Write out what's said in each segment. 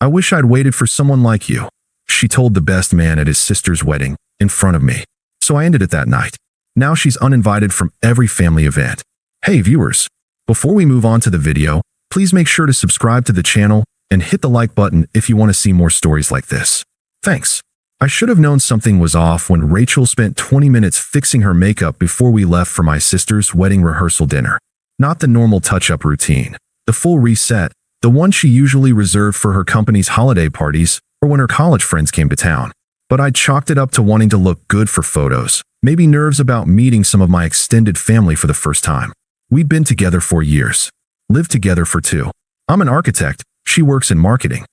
I wish I'd waited for someone like you, she told the best man at his sister's wedding, in front of me. So I ended it that night. Now she's uninvited from every family event. Hey viewers, before we move on to the video, please make sure to subscribe to the channel and hit the like button if you want to see more stories like this. Thanks. I should have known something was off when Rachel spent 20 minutes fixing her makeup before we left for my sister's wedding rehearsal dinner. Not the normal touch-up routine, the full reset, the one she usually reserved for her company's holiday parties or when her college friends came to town. But I chalked it up to wanting to look good for photos, maybe nerves about meeting some of my extended family for the first time. We'd been together 4 years, lived together for 2. I'm an architect, she works in marketing.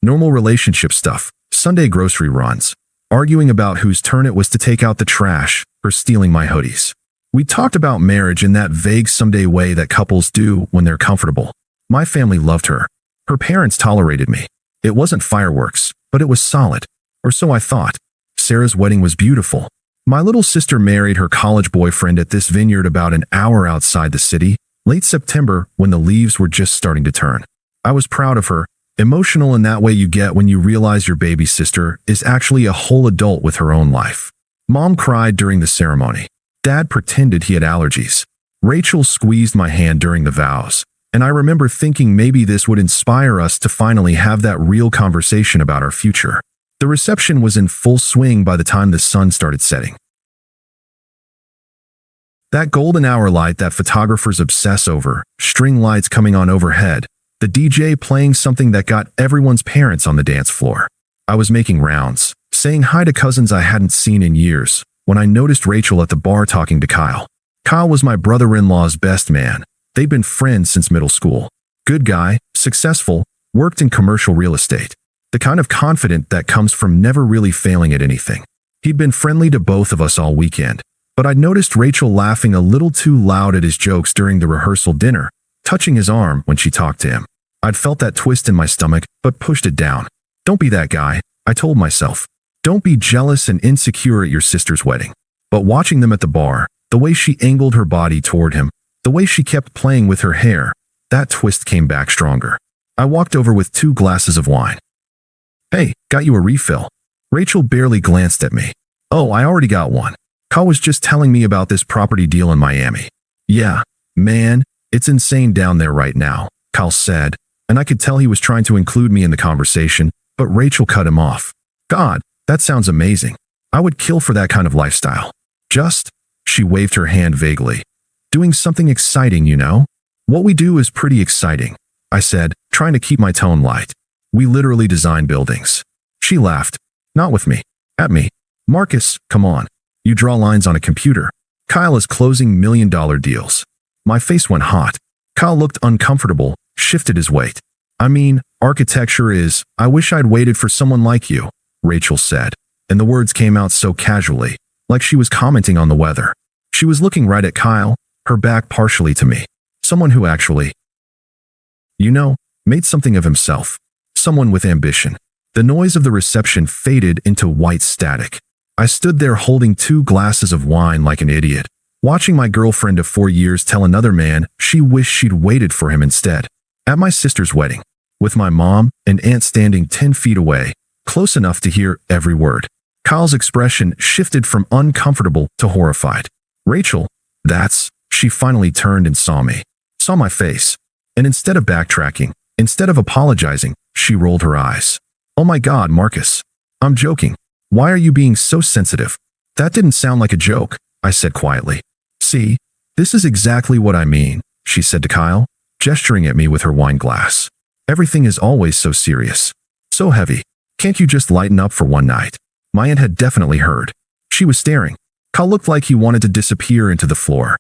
Normal relationship stuff, Sunday grocery runs, arguing about whose turn it was to take out the trash, or stealing my hoodies. We talked about marriage in that vague someday way that couples do when they're comfortable. My family loved her. Her parents tolerated me. It wasn't fireworks, but it was solid. Or so I thought. Sarah's wedding was beautiful. My little sister married her college boyfriend at this vineyard about an hour outside the city, late September when the leaves were just starting to turn. I was proud of her, emotional in that way you get when you realize your baby sister is actually a whole adult with her own life. Mom cried during the ceremony. Dad pretended he had allergies. Rachel squeezed my hand during the vows, and I remember thinking maybe this would inspire us to finally have that real conversation about our future. The reception was in full swing by the time the sun started setting. That golden hour light that photographers obsess over, string lights coming on overhead, the DJ playing something that got everyone's parents on the dance floor. I was making rounds, saying hi to cousins I hadn't seen in years, when I noticed Rachel at the bar talking to Kyle. Kyle was my brother-in-law's best man. They'd been friends since middle school. Good guy, successful, worked in commercial real estate. The kind of confident that comes from never really failing at anything. He'd been friendly to both of us all weekend, but I'd noticed Rachel laughing a little too loud at his jokes during the rehearsal dinner, touching his arm when she talked to him. I'd felt that twist in my stomach, but pushed it down. Don't be that guy, I told myself. Don't be jealous and insecure at your sister's wedding. But watching them at the bar, the way she angled her body toward him, the way she kept playing with her hair, that twist came back stronger. I walked over with 2 glasses of wine. Hey, got you a refill. Rachel barely glanced at me. Oh, I already got one. Kyle was just telling me about this property deal in Miami. Yeah, man, it's insane down there right now, Kyle said, and I could tell he was trying to include me in the conversation, but Rachel cut him off. God, that sounds amazing. I would kill for that kind of lifestyle. She waved her hand vaguely. Doing something exciting, you know? What we do is pretty exciting, I said, trying to keep my tone light. We literally design buildings. She laughed. Not with me. At me. Marcus, come on. You draw lines on a computer. Kyle is closing million-dollar deals. My face went hot. Kyle looked uncomfortable, shifted his weight. I mean, architecture is, I wish I'd waited for someone like you, Rachel said, and the words came out so casually, like she was commenting on the weather. She was looking right at Kyle, her back partially to me. Someone who actually, made something of himself. Someone with ambition. The noise of the reception faded into white static. I stood there holding 2 glasses of wine like an idiot, watching my girlfriend of 4 years tell another man she wished she'd waited for him instead. At my sister's wedding, with my mom and aunt standing 10 feet away, close enough to hear every word. Kyle's expression shifted from uncomfortable to horrified. Rachel, she finally turned and saw me. Saw my face. And instead of backtracking, instead of apologizing, she rolled her eyes. Oh my God, Marcus. I'm joking. Why are you being so sensitive? That didn't sound like a joke, I said quietly. See, this is exactly what I mean, she said to Kyle, gesturing at me with her wine glass. Everything is always so serious. So heavy. Can't you just lighten up for one night? My aunt had definitely heard. She was staring. Kyle looked like he wanted to disappear into the floor.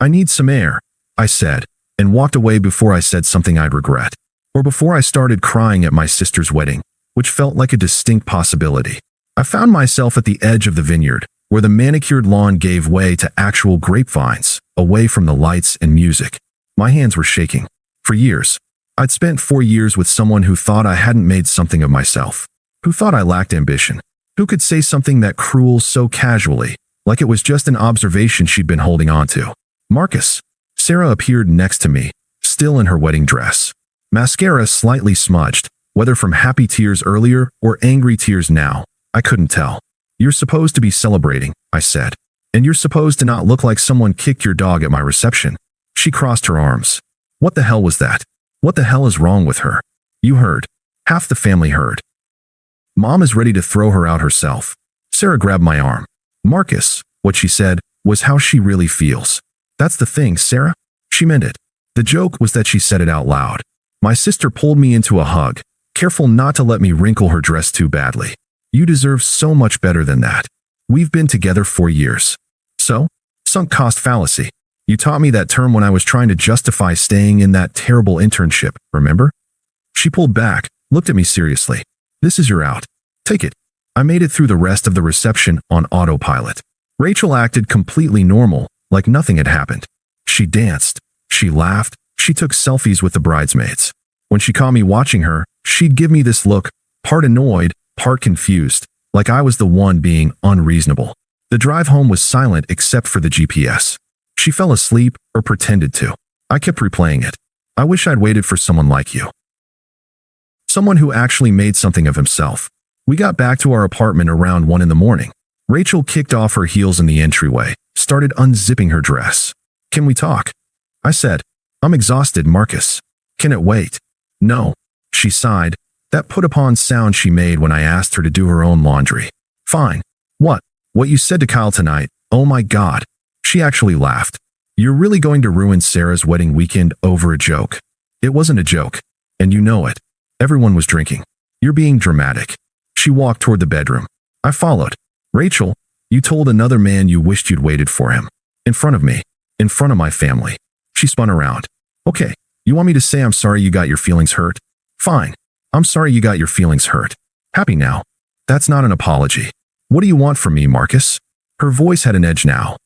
I need some air, I said, and walked away before I said something I'd regret. Or before I started crying at my sister's wedding, which felt like a distinct possibility. I found myself at the edge of the vineyard, where the manicured lawn gave way to actual grapevines, away from the lights and music. My hands were shaking. For years, I'd spent 4 years with someone who thought I hadn't made something of myself, who thought I lacked ambition, who could say something that cruel so casually, like it was just an observation she'd been holding on to. Marcus. Sarah appeared next to me, still in her wedding dress. Mascara slightly smudged, Whether from happy tears earlier or angry tears now, I couldn't tell. You're supposed to be celebrating, I said. And you're supposed to not look like someone kicked your dog at my reception. She crossed her arms. What the hell was that? What the hell is wrong with her? You heard. Half the family heard. Mom is ready to throw her out herself. Sarah grabbed my arm. Marcus, what she said, was how she really feels. That's the thing, Sarah. She meant it. The joke was that she said it out loud. My sister pulled me into a hug, careful not to let me wrinkle her dress too badly. You deserve so much better than that. We've been together 4 years. So? Sunk cost fallacy. You taught me that term when I was trying to justify staying in that terrible internship, remember? She pulled back, looked at me seriously. This is your out. Take it. I made it through the rest of the reception on autopilot. Rachel acted completely normal, like nothing had happened. She danced. She laughed. She took selfies with the bridesmaids. When she caught me watching her, she'd give me this look, part annoyed, part confused, like I was the one being unreasonable. The drive home was silent except for the GPS. She fell asleep or pretended to. I kept replaying it. I wish I'd waited for someone like you. Someone who actually made something of himself. We got back to our apartment around 1 in the morning. Rachel kicked off her heels in the entryway, started unzipping her dress. Can we talk? I said. I'm exhausted, Marcus. Can it wait? No. She sighed. That put upon sound she made when I asked her to do her own laundry. Fine. What? What you said to Kyle tonight? Oh my God. She actually laughed. You're really going to ruin Sarah's wedding weekend over a joke. It wasn't a joke. And you know it. Everyone was drinking. You're being dramatic. She walked toward the bedroom. I followed. Rachel, you told another man you wished you'd waited for him. In front of me. In front of my family. She spun around. Okay, you want me to say I'm sorry you got your feelings hurt? Fine. I'm sorry you got your feelings hurt. Happy now. That's not an apology. What do you want from me, Marcus? Her voice had an edge now.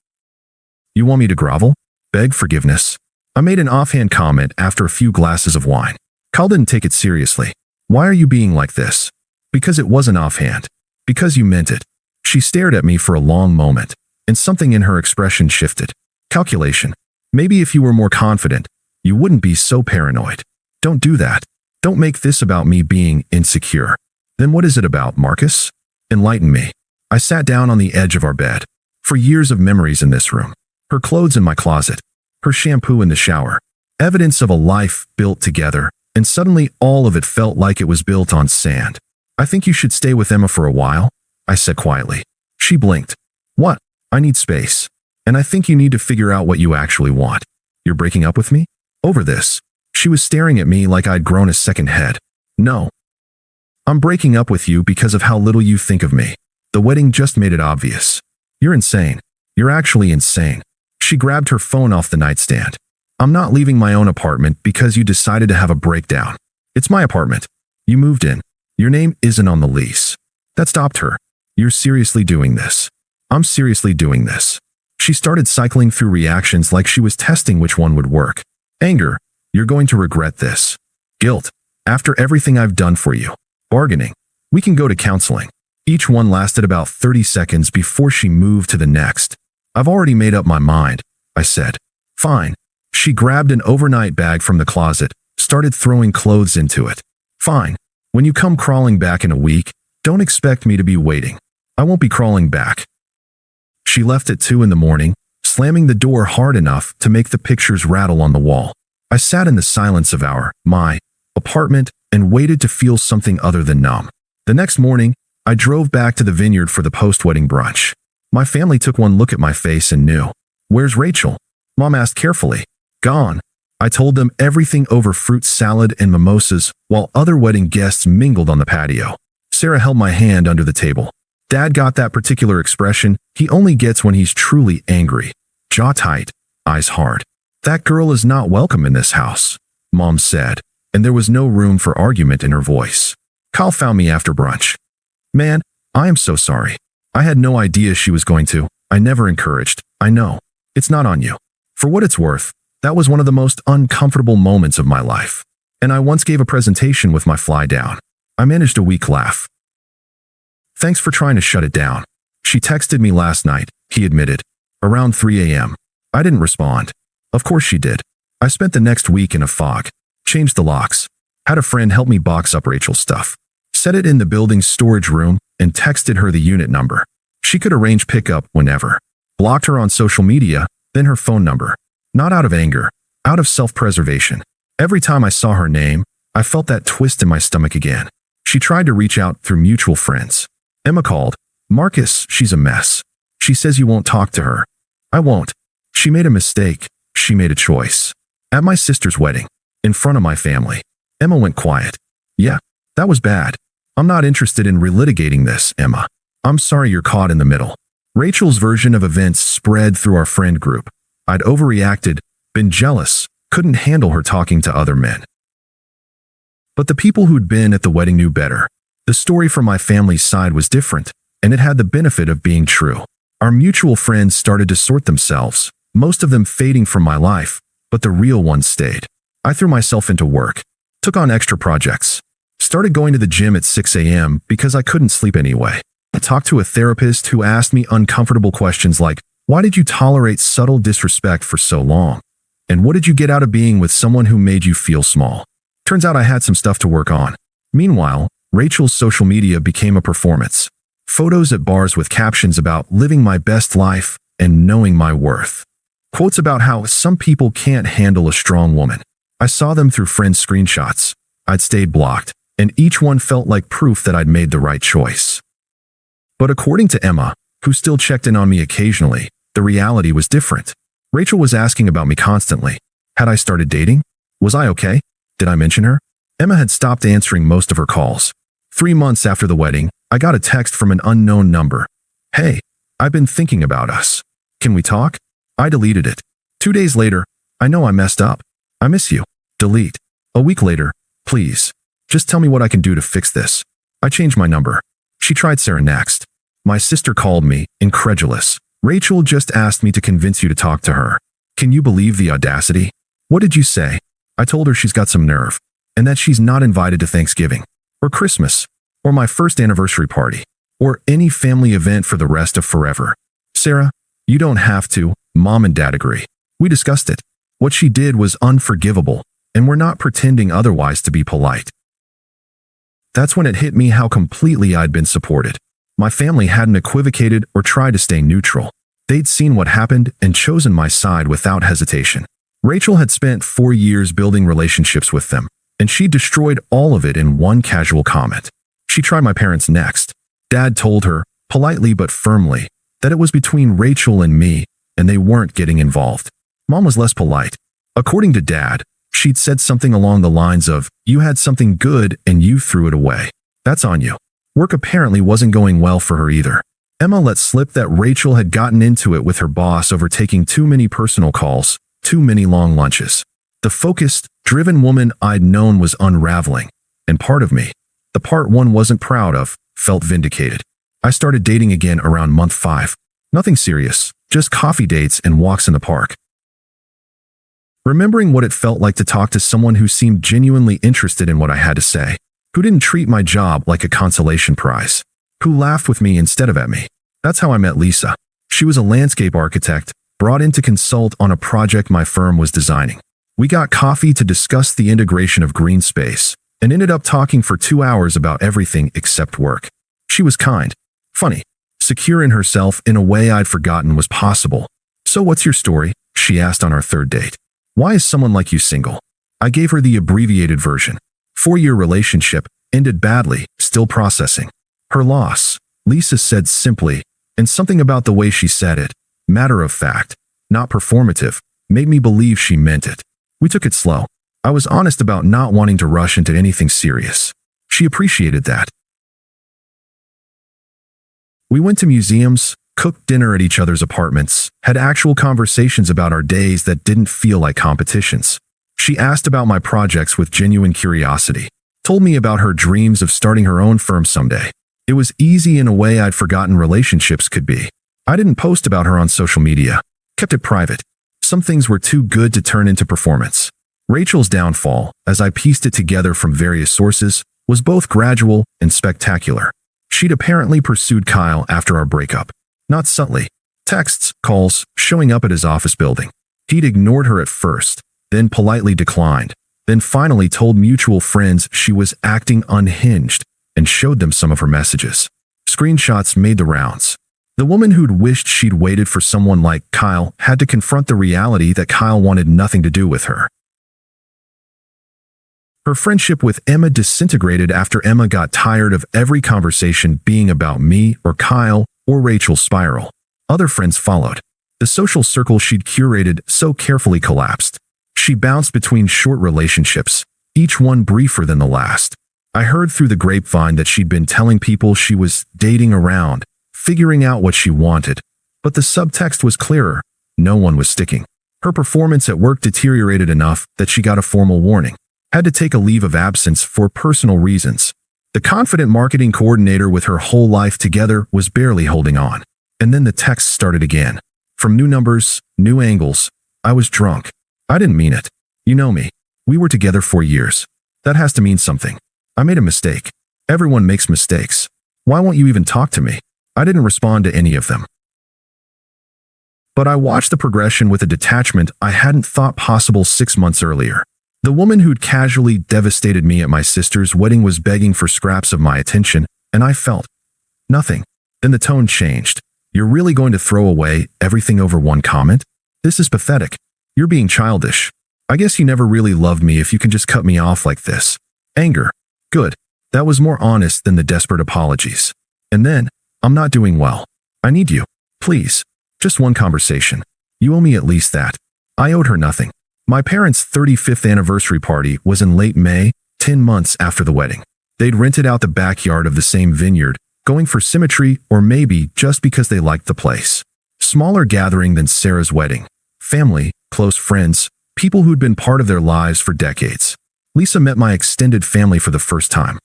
You want me to grovel? Beg forgiveness? I made an offhand comment after a few glasses of wine. Kyle didn't take it seriously. Why are you being like this? Because it wasn't offhand. Because you meant it. She stared at me for a long moment, and something in her expression shifted. Calculation. Maybe if you were more confident, you wouldn't be so paranoid. Don't do that. Don't make this about me being insecure. Then what is it about, Marcus? Enlighten me. I sat down on the edge of our bed. For years of memories in this room. Her clothes in my closet. Her shampoo in the shower. Evidence of a life built together, and suddenly all of it felt like it was built on sand. I think you should stay with Emma for a while, I said quietly. She blinked. What? I need space. And I think you need to figure out what you actually want. You're breaking up with me? Over this. She was staring at me like I'd grown a second head. No. I'm breaking up with you because of how little you think of me. The wedding just made it obvious. You're insane. You're actually insane. She grabbed her phone off the nightstand. I'm not leaving my own apartment because you decided to have a breakdown. It's my apartment. You moved in. Your name isn't on the lease. That stopped her. You're seriously doing this. I'm seriously doing this. She started cycling through reactions like she was testing which one would work. Anger. You're going to regret this. Guilt. After everything I've done for you. Bargaining. We can go to counseling. Each one lasted about 30 seconds before she moved to the next. I've already made up my mind, I said. Fine. She grabbed an overnight bag from the closet, started throwing clothes into it. Fine. When you come crawling back in a week, don't expect me to be waiting. I won't be crawling back. She left at 2 in the morning, slamming the door hard enough to make the pictures rattle on the wall. I sat in the silence of my apartment and waited to feel something other than numb. The next morning, I drove back to the vineyard for the post-wedding brunch. My family took one look at my face and knew. Where's Rachel? Mom asked carefully. Gone. I told them everything over fruit salad and mimosas while other wedding guests mingled on the patio. Sarah held my hand under the table. Dad got that particular expression he only gets when he's truly angry. Jaw tight, eyes hard. That girl is not welcome in this house, Mom said, and there was no room for argument in her voice. Kyle found me after brunch. Man, I am so sorry. I had no idea she was going to. I never encouraged. I know. It's not on you. For what it's worth, that was one of the most uncomfortable moments of my life. And I once gave a presentation with my fly down. I managed a weak laugh. Thanks for trying to shut it down. She texted me last night, he admitted. Around 3 a.m. I didn't respond. Of course she did. I spent the next week in a fog. Changed the locks. Had a friend help me box up Rachel's stuff. Set it in the building's storage room and texted her the unit number. She could arrange pickup whenever. Blocked her on social media, then her phone number. Not out of anger, out of self-preservation. Every time I saw her name, I felt that twist in my stomach again. She tried to reach out through mutual friends. Emma called. Marcus, she's a mess. She says you won't talk to her. I won't. She made a mistake. She made a choice. At my sister's wedding, in front of my family, Emma went quiet. Yeah, that was bad. I'm not interested in relitigating this, Emma. I'm sorry you're caught in the middle. Rachel's version of events spread through our friend group. I'd overreacted, been jealous, couldn't handle her talking to other men. But the people who'd been at the wedding knew better. The story from my family's side was different, and it had the benefit of being true. Our mutual friends started to sort themselves, most of them fading from my life, but the real ones stayed. I threw myself into work, took on extra projects, started going to the gym at 6 a.m. because I couldn't sleep anyway. I talked to a therapist who asked me uncomfortable questions like, why did you tolerate subtle disrespect for so long? And what did you get out of being with someone who made you feel small? Turns out I had some stuff to work on. Meanwhile, Rachel's social media became a performance. Photos at bars with captions about living my best life and knowing my worth. Quotes about how some people can't handle a strong woman. I saw them through friends' screenshots. I'd stayed blocked, and each one felt like proof that I'd made the right choice. But according to Emma, who still checked in on me occasionally, the reality was different. Rachel was asking about me constantly. Had I started dating? Was I okay? Did I mention her? Emma had stopped answering most of her calls. 3 months after the wedding, I got a text from an unknown number. Hey, I've been thinking about us. Can we talk? I deleted it. 2 days later, I know I messed up. I miss you. Delete. A week later, please, just tell me what I can do to fix this. I changed my number. She tried Sarah next. My sister called me, incredulous. Rachel just asked me to convince you to talk to her. Can you believe the audacity? What did you say? I told her she's got some nerve, and that she's not invited to Thanksgiving, or Christmas, or my first anniversary party, or any family event for the rest of forever. Sarah, you don't have to. Mom and Dad agree. We discussed it. What she did was unforgivable, and we're not pretending otherwise to be polite. That's when it hit me how completely I'd been supported. My family hadn't equivocated or tried to stay neutral. They'd seen what happened and chosen my side without hesitation. Rachel had spent 4 years building relationships with them, and she destroyed all of it in one casual comment. She tried my parents next. Dad told her, politely but firmly, that it was between Rachel and me, and they weren't getting involved. Mom was less polite. According to Dad, she'd said something along the lines of, you had something good and you threw it away. That's on you. Work apparently wasn't going well for her either. Emma let slip that Rachel had gotten into it with her boss over taking too many personal calls, too many long lunches. The focused, driven woman I'd known was unraveling, and part of me, the part one wasn't proud of, felt vindicated. I started dating again around month 5. Nothing serious, just coffee dates and walks in the park. Remembering what it felt like to talk to someone who seemed genuinely interested in what I had to say, who didn't treat my job like a consolation prize, who laughed with me instead of at me. That's how I met Lisa. She was a landscape architect, brought in to consult on a project my firm was designing. We got coffee to discuss the integration of green space, and ended up talking for 2 hours about everything except work. She was kind, funny, secure in herself in a way I'd forgotten was possible. So what's your story? She asked on our 3rd date. Why is someone like you single? I gave her the abbreviated version. 4-year relationship, ended badly, still processing. Her loss, Lisa said simply, and something about the way she said it, matter of fact, not performative, made me believe she meant it. We took it slow. I was honest about not wanting to rush into anything serious. She appreciated that. We went to museums, cooked dinner at each other's apartments, had actual conversations about our days that didn't feel like competitions. She asked about my projects with genuine curiosity, told me about her dreams of starting her own firm someday. It was easy in a way I'd forgotten relationships could be. I didn't post about her on social media, kept it private. Some things were too good to turn into performance. Rachel's downfall, as I pieced it together from various sources, was both gradual and spectacular. She'd apparently pursued Kyle after our breakup. Not subtly. Texts, calls, showing up at his office building. He'd ignored her at first, then politely declined. then finally told mutual friends she was acting unhinged and showed them some of her messages. Screenshots made the rounds. The woman who'd wished she'd waited for someone like Kyle had to confront the reality that Kyle wanted nothing to do with her. Her friendship with Emma disintegrated after Emma got tired of every conversation being about me or Kyle or Rachel's spiral. Other friends followed. The social circle she'd curated so carefully collapsed. She bounced between short relationships, each one briefer than the last. I heard through the grapevine that she'd been telling people she was dating around, figuring out what she wanted. But the subtext was clearer. No one was sticking. Her performance at work deteriorated enough that she got a formal warning. Had to take a leave of absence for personal reasons. The confident marketing coordinator with her whole life together was barely holding on. And then the texts started again. From new numbers, new angles. I was drunk. I didn't mean it. You know me. We were together for years. That has to mean something. I made a mistake. Everyone makes mistakes. Why won't you even talk to me? I didn't respond to any of them. But I watched the progression with a detachment I hadn't thought possible 6 months earlier. The woman who'd casually devastated me at my sister's wedding was begging for scraps of my attention, and I felt nothing. Then the tone changed. You're really going to throw away everything over one comment? This is pathetic. You're being childish. I guess you never really loved me if you can just cut me off like this. Anger. Good. That was more honest than the desperate apologies. And then, I'm not doing well. I need you. Please. Just one conversation. You owe me at least that. I owed her nothing. My parents' 35th anniversary party was in late May, 10 months after the wedding. They'd rented out the backyard of the same vineyard, going for symmetry or maybe just because they liked the place. Smaller gathering than Sarah's wedding. Family, close friends, people who'd been part of their lives for decades. Lisa met my extended family for the first time.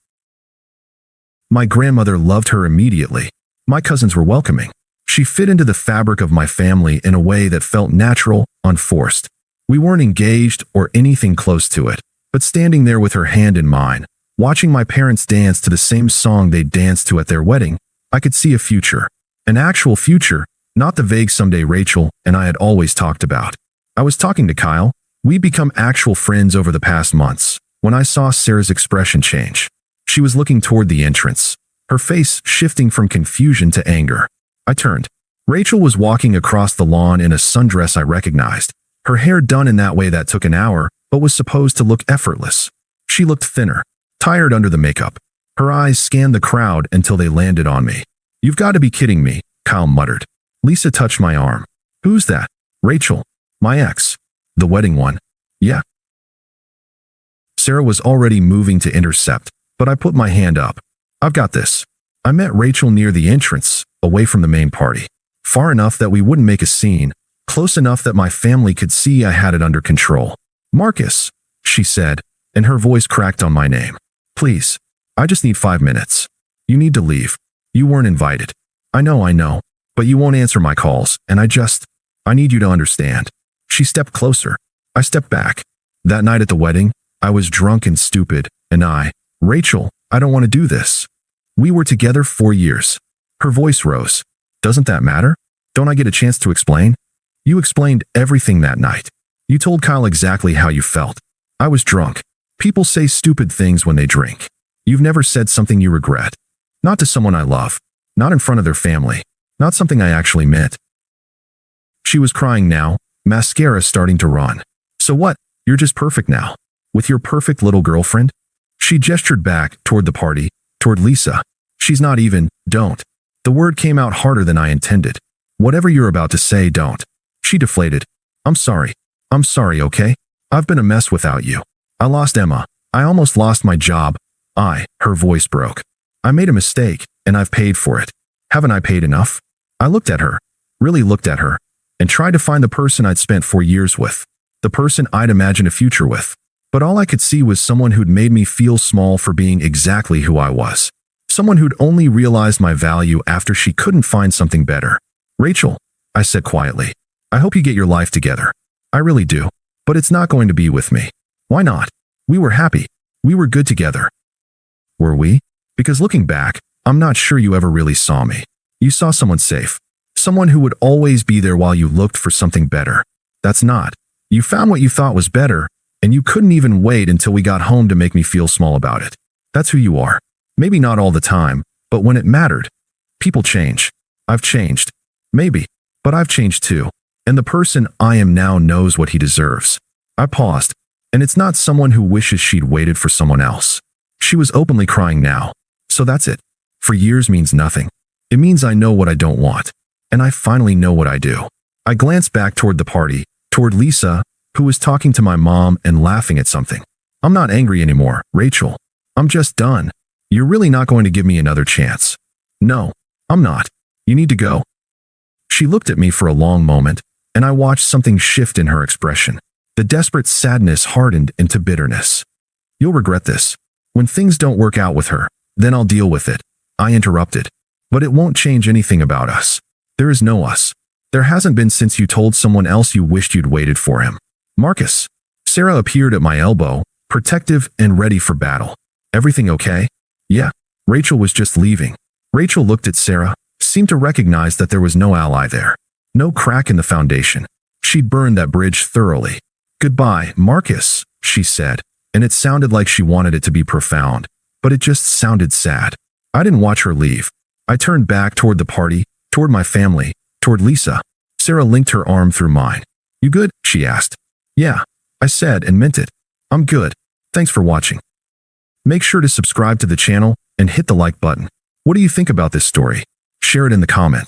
My grandmother loved her immediately. My cousins were welcoming. She fit into the fabric of my family in a way that felt natural, unforced. We weren't engaged or anything close to it, but standing there with her hand in mine, watching my parents dance to the same song they danced to at their wedding, I could see a future. An actual future, not the vague someday Rachel and I had always talked about. I was talking to Kyle. We'd become actual friends over the past months, when I saw Sarah's expression change. She was looking toward the entrance, her face shifting from confusion to anger. I turned. Rachel was walking across the lawn in a sundress I recognized. Her hair done in that way that took an hour, but was supposed to look effortless. She looked thinner, tired under the makeup. Her eyes scanned the crowd until they landed on me. You've got to be kidding me, Kyle muttered. Lisa touched my arm. Who's that? Rachel. My ex. The wedding one. Yeah. Sarah was already moving to intercept, but I put my hand up. I've got this. I met Rachel near the entrance, away from the main party. Far enough that we wouldn't make a scene. Close enough that my family could see I had it under control. Marcus, she said, and her voice cracked on my name. Please, I just need 5 minutes. You need to leave. You weren't invited. I know, but you won't answer my calls, and I need you to understand. She stepped closer. I stepped back. That night at the wedding, I was drunk and stupid, and Rachel, I don't want to do this. We were together 4 years. Her voice rose. Doesn't that matter? Don't I get a chance to explain? You explained everything that night. You told Kyle exactly how you felt. I was drunk. People say stupid things when they drink. You've never said something you regret. Not to someone I love. Not in front of their family. Not something I actually meant. She was crying now, mascara starting to run. So what? You're just perfect now. With your perfect little girlfriend? She gestured back toward the party, toward Lisa. She's not even, don't. The word came out harder than I intended. Whatever you're about to say, don't. She deflated. I'm sorry, okay? I've been a mess without you. I lost Emma. I almost lost my job. Her voice broke. I made a mistake, and I've paid for it. Haven't I paid enough? I looked at her, really looked at her, and tried to find the person I'd spent 4 years with. The person I'd imagined a future with. But all I could see was someone who'd made me feel small for being exactly who I was. Someone who'd only realized my value after she couldn't find something better. Rachel, I said quietly, I hope you get your life together. I really do. But it's not going to be with me. Why not? We were happy. We were good together. Were we? Because looking back, I'm not sure you ever really saw me. You saw someone safe. Someone who would always be there while you looked for something better. That's not. You found what you thought was better, And you couldn't even wait until we got home to make me feel small about it. That's who you are. Maybe not all the time, but when it mattered. People change. I've changed. Maybe. But I've changed too. And the person I am now knows what he deserves. I paused. And it's not someone who wishes she'd waited for someone else. She was openly crying now. So that's it. For years means nothing. It means I know what I don't want. And I finally know what I do. I glanced back toward the party, toward Lisa, who was talking to my mom and laughing at something. I'm not angry anymore, Rachel. I'm just done. You're really not going to give me another chance. No, I'm not. You need to go. She looked at me for a long moment, and I watched something shift in her expression. The desperate sadness hardened into bitterness. You'll regret this. When things don't work out with her, then I'll deal with it. I interrupted. But it won't change anything about us. There is no us. There hasn't been since you told someone else you wished you'd waited for him. Marcus. Sarah appeared at my elbow, protective and ready for battle. Everything okay? Yeah. Rachel was just leaving. Rachel looked at Sarah, seemed to recognize that there was no ally there. No crack in the foundation. She'd burned that bridge thoroughly. Goodbye, Marcus, she said, and it sounded like she wanted it to be profound, but it just sounded sad. I didn't watch her leave. I turned back toward the party, toward my family, toward Lisa. Sarah linked her arm through mine. You good? She asked. Yeah, I said and meant it. I'm good. Thanks for watching. Make sure to subscribe to the channel and hit the like button. What do you think about this story? Share it in the comments.